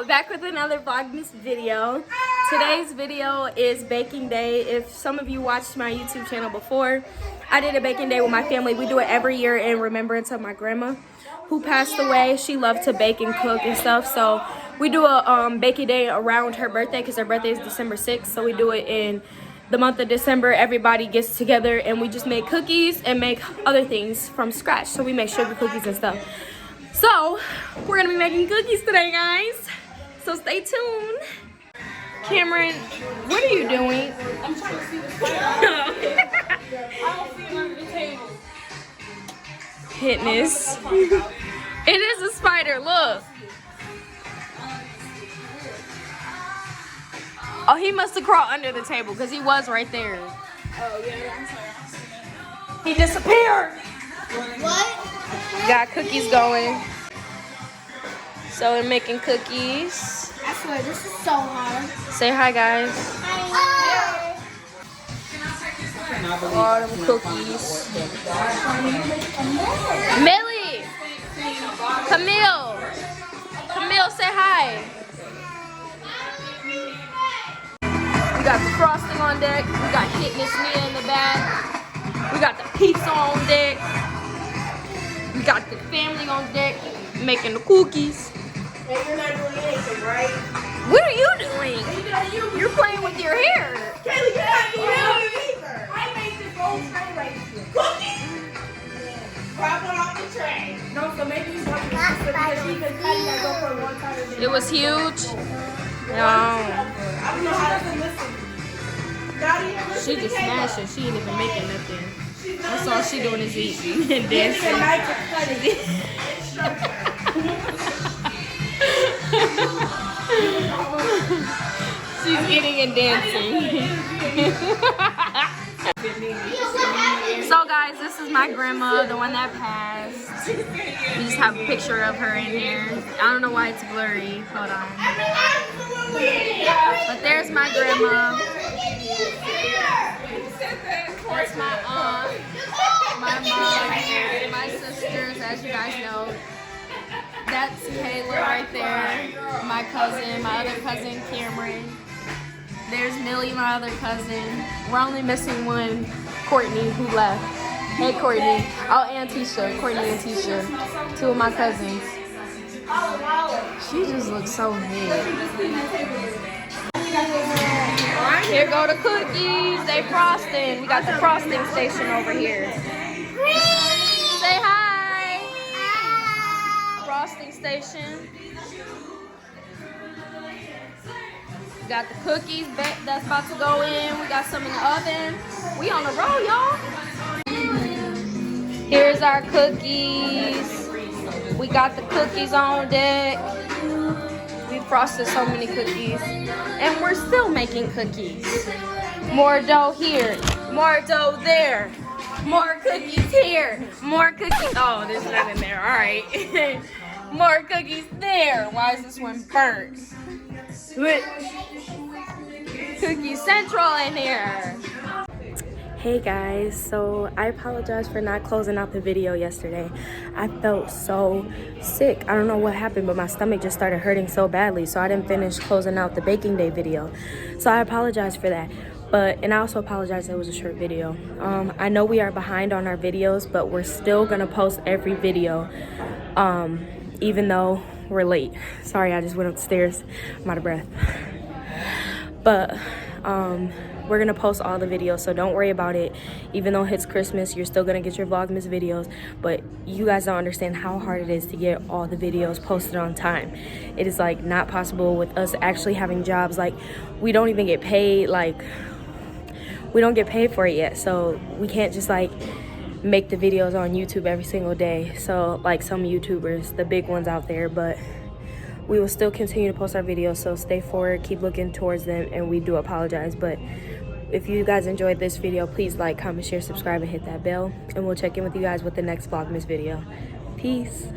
Back with another Vlogmas video. Today's video is baking day. If some of you watched my YouTube channel before, I did a baking day with my family. We do it every year in remembrance of my grandma who passed away. She loved to bake and cook and stuff, so we do a baking day around her birthday because her birthday is December 6th. So we do it in the month of December. Everybody gets together and we just make cookies and make other things from scratch. So we make sugar cookies and stuff. So we're gonna be making cookies today, guys. So stay tuned. Cameron, what are you doing? I'm trying to see the spider. I don't see it under the table. Goodness. It is a spider, look. Oh, he must have crawled under the table because he was right there. Oh, yeah, I'm sorry. He disappeared. What? We got cookies going. So we're making cookies. I swear, this is so hard. Say hi, guys. Hi. All them cookies. Millie! Camille, say hi. We got the frosting on deck. We got Hitness Mia in the back. We got the pizza on deck. We got the family on deck making the cookies. Hey, you're not doing anything, right? What are you doing? You're playing with your hair. Kaylee, get out of here. I made this whole tray right here. Cookies? Grab one off the tray. No, so maybe he's watching the sister because she even cut that go for one time. It was huge. No. I don't know how to listen. She just smashed it. She ain't even making nothing. That's all she doing is eating and dancing. She's eating and dancing. So guys, this is my grandma, the one that passed. We just have a picture of her in here. I don't know why it's blurry. Hold on. But there's my grandma. That's my aunt, my mom, and my sisters, as you guys know. That's Kayla right there, my cousin, my other cousin Cameron. There's Millie, my other cousin. We're only missing one, Courtney, who left. Hey Courtney. Oh, and Tisha, Courtney and Tisha, two of my cousins. She just looks so big. Here go the cookies. They frosting. We got the frosting station over here. Say hi. Frosting station. We got the cookies that's about to go in. We got some in the oven. We on the roll, y'all. Here's our cookies. We got the cookies on deck. We frosted so many cookies. And we're still making cookies. More dough here. More dough there. More cookies here. More cookies. Oh, there's none in there. All right. More cookies there. Why is this one burnt? Cookie Central in here. Hey guys, so I apologize for not closing out the video yesterday. I felt so sick. I don't know what happened, but my stomach just started hurting so badly, so I didn't finish closing out the baking day video. So I apologize for that. And I also apologize that it was a short video. I know we are behind on our videos, but we're still gonna post every video, even though we're late. Sorry, I just went upstairs. I'm out of breath. But we're gonna post all the videos, so don't worry about it. Even though it's Christmas, you're still gonna get your Vlogmas videos, but you guys don't understand how hard it is to get all the videos posted on time. It is like not possible with us actually having jobs. Like, we don't even get paid. Like, we don't get paid for it yet, so we can't just like make the videos on YouTube every single day. So like some YouTubers, the big ones out there, but we will still continue to post our videos, so stay forward, keep looking towards them, and we do apologize. But if you guys enjoyed this video, please like, comment, share, subscribe, and hit that bell, and we'll check in with you guys with the next Vlogmas video. Peace.